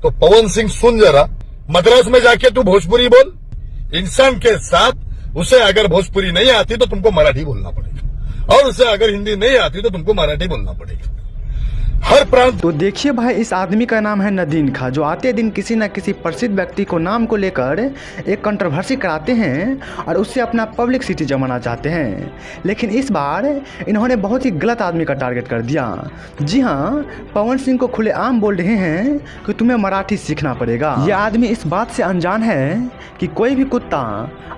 तो पवन सिंह सुन जरा, मद्रास में जाके तू भोजपुरी बोल, इंसान के साथ। उसे अगर भोजपुरी नहीं आती तो तुमको मराठी बोलना पड़ेगा, और उसे अगर हिंदी नहीं आती तो तुमको मराठी बोलना पड़ेगा। हर प्रांत। तो देखिए भाई, इस आदमी का नाम है नदीम खां, जो आते दिन किसी न किसी प्रसिद्ध व्यक्ति को नाम को लेकर एक कंट्रोवर्सी कराते हैं और उससे अपना पब्लिसिटी जमाना चाहते हैं। लेकिन इस बार इन्होंने बहुत ही गलत आदमी का टारगेट कर दिया। जी हाँ, पवन सिंह को खुलेआम बोल रहे हैं कि तुम्हें मराठी सीखना पड़ेगा। ये आदमी इस बात से अनजान है कि कोई भी कुत्ता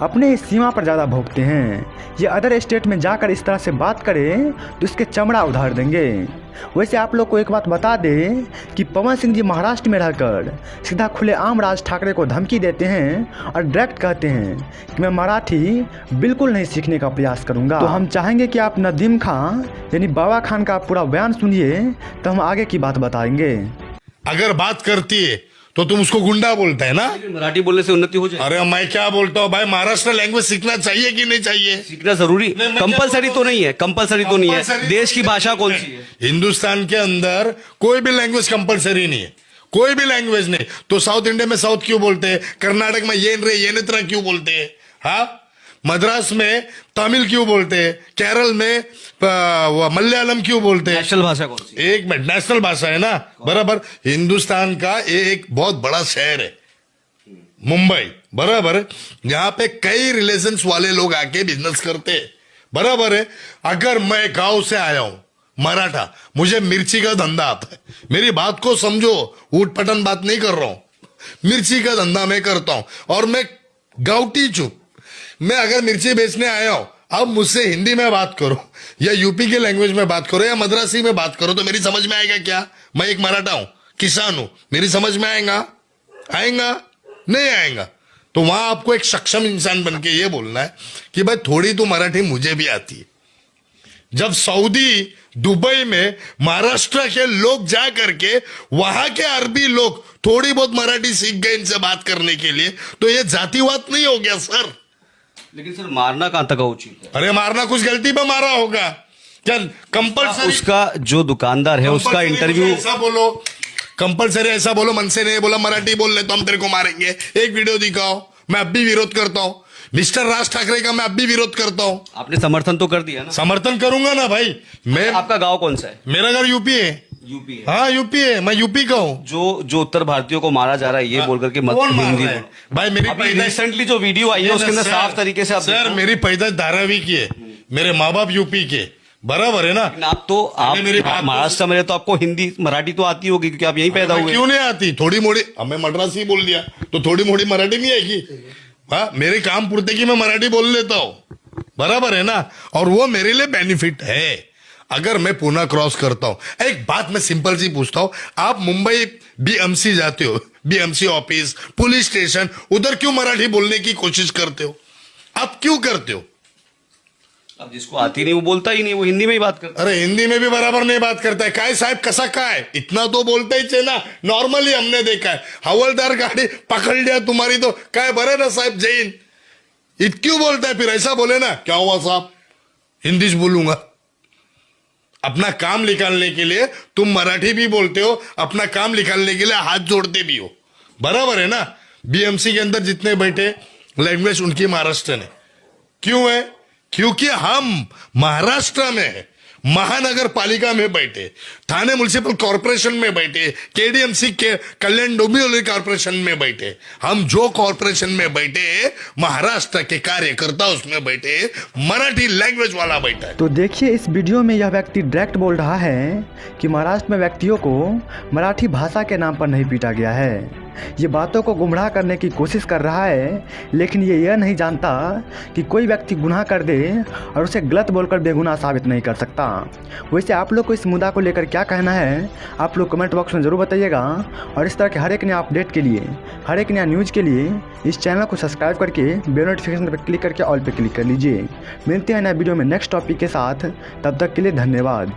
अपने इस सीमा पर ज़्यादा भौंकते हैं। ये अदर स्टेट में जाकर इस तरह से बात करें तो इसके चमड़ा उधार देंगे। वैसे आप लोग को एक बात बता दें कि पवन सिंह जी महाराष्ट्र में रहकर सीधा खुलेआम राज ठाकरे को धमकी देते हैं और डायरेक्ट कहते हैं कि मैं मराठी बिल्कुल नहीं सीखने का प्रयास करूंगा। तो हम चाहेंगे कि आप नदीम खां यानी बाबा खान का पूरा बयान सुनिए, तो हम आगे की बात बताएंगे। अगर बात करती है तो तुम उसको गुंडा बोलता है ना। मराठी बोलने से उन्नति हो जाए। अरे मैं क्या बोलता हूँ भाई, महाराष्ट्र लैंग्वेज सीखना चाहिए कि नहीं चाहिए? सीखना जरूरी, कंपलसरी तो नहीं है, कंपलसरी तो नहीं है। देश की भाषा कौन सी है? हिंदुस्तान के अंदर कोई भी लैंग्वेज कंपलसरी नहीं है, कोई भी लैंग्वेज नहीं। तो साउथ इंडिया में साउथ क्यों बोलते हैं, कर्नाटक में ये नेत्रा क्यों बोलते हैं, हाँ, मद्रास में तमिल क्यों बोलते हैं, केरल में मलयालम क्यों बोलते हैं? नेशनल भाषा कौन सी? एक मिनट, नेशनल भाषा है ना, बराबर। हिंदुस्तान का एक बहुत बड़ा शहर है मुंबई, बराबर, जहां पे कई रिलेशंस वाले लोग आके बिजनेस करते हैं, बराबर है। अगर मैं गांव से आया हूं, मराठा, मुझे मिर्ची का धंधा आता है, मेरी बात को समझो, ऊट पटन बात नहीं कर रहा हूं, मिर्ची का धंधा मैं करता हूं और मैं गांवटी चुप। मैं अगर मिर्ची बेचने आया हूं, अब मुझसे हिंदी में बात करो या यूपी के लैंग्वेज में बात करो या मद्रासी में बात करो, तो मेरी समझ में आएगा क्या? मैं एक मराठा हूं, किसान हूं, मेरी समझ में आएगा? नहीं आएगा। तो वहां आपको एक सक्षम इंसान बन के ये बोलना है कि भाई थोड़ी तो मराठी मुझे भी आती है। जब सऊदी, दुबई में महाराष्ट्र के लोग जा करके वहां के अरबी लोग थोड़ी बहुत मराठी सीख गए इनसे बात करने के लिए, तो ये जातिवाद नहीं हो गया सर? लेकिन सर, मारना कहां तक उचित है? अरे मारना कुछ गलती पे मारा होगा क्या? कंपल्सरी उसका जो दुकानदार है उसका इंटरव्यू ऐसा बोलो, कंपल्सरी ऐसा बोलो, मन से नहीं बोला, मराठी बोल ले तो हम तेरे को मारेंगे, एक वीडियो दिखाओ। मैं अब भी विरोध करता हूं मिस्टर राज ठाकरे का, मैं अब भी विरोध करता हूं। आपने समर्थन तो कर दिया ना? समर्थन करूंगा ना भाई। मैं, आपका गांव कौन सा है? मेरा घर यूपी है। यूपी है? हाँ यूपी है, मैं यूपी का हूँ। जो उत्तर भारतीयों को मारा जा रहा है ये बोल करके मत हिंदी बोलो भाई। मेरी रिसेंटली जो वीडियो आई है उसके अंदर साफ तरीके से सर, मेरी पैदाइश धारावी की है, मेरे माँ बाप यूपी के, बराबर है ना। आप महाराष्ट्र में तो आपको हिंदी मराठी तो आती होगी क्योंकि आप यहीं पैदा हुए। क्यों नहीं आती? थोड़ी मोड़ी, हमें मद्रासी बोल दिया तो थोड़ी मोड़ी मराठी नहीं आएगी? हाँ, मेरे काम पूर्ति की मैं मराठी बोल लेता हूँ, बराबर है ना। और वो मेरे लिए बेनिफिट है अगर मैं पुणे क्रॉस करता हूं। एक बात मैं सिंपल सी पूछता हूं, आप मुंबई बीएमसी जाते हो, बीएमसी ऑफिस, पुलिस स्टेशन, उधर क्यों मराठी बोलने की कोशिश करते हो? आप क्यों करते हो? अब जिसको आती नहीं वो बोलता ही नहीं, वो हिंदी में ही बात करता है। अरे हिंदी में भी बराबर नहीं बात करता है। काय साहब कसा काय, इतना तो बोलता ही चाहिए ना। नॉर्मली हमने देखा है, हवलदार गाड़ी पकड़ लिया तुम्हारी तो काय बरे ना साहब जैन, क्यों बोलता है? फिर ऐसा बोले ना, क्या हुआ साहब, हिंदी बोलूंगा। अपना काम निकालने के लिए तुम मराठी भी बोलते हो, अपना काम निकालने के लिए हाथ जोड़ते भी हो, बराबर है ना। बीएमसी के अंदर जितने बैठे लैंग्वेज उनकी महाराष्ट्र ने, क्यों है? क्योंकि हम महाराष्ट्र में है, महानगर पालिका में बैठे, थाने म्युनिसिपल कॉर्पोरेशन में बैठे, केडीएमसी के कल्याण डोंबिवली कॉर्पोरेशन में बैठे। हम जो कॉर्पोरेशन में बैठे, महाराष्ट्र के कार्यकर्ता उसमें बैठे, मराठी लैंग्वेज वाला बैठा है। तो देखिए, इस वीडियो में यह व्यक्ति डायरेक्ट बोल रहा है कि महाराष्ट्र में व्यक्तियों को मराठी भाषा के नाम पर नहीं पीटा गया है। ये बातों को गुमराह करने की कोशिश कर रहा है, लेकिन ये यह नहीं जानता कि कोई व्यक्ति गुनाह कर दे और उसे गलत बोलकर बेगुनाह साबित नहीं कर सकता। वैसे आप लोग को इस मुद्दा को लेकर क्या कहना है, आप लोग कमेंट बॉक्स में ज़रूर बताइएगा। और इस तरह के हर एक नया अपडेट के लिए, हर एक नया न्यूज़ के लिए इस चैनल को सब्सक्राइब करके बेल नोटिफिकेशन पर क्लिक करके ऑल पे क्लिक कर लीजिए। मिलते हैं नए वीडियो में नेक्स्ट टॉपिक के साथ, तब तक के लिए धन्यवाद।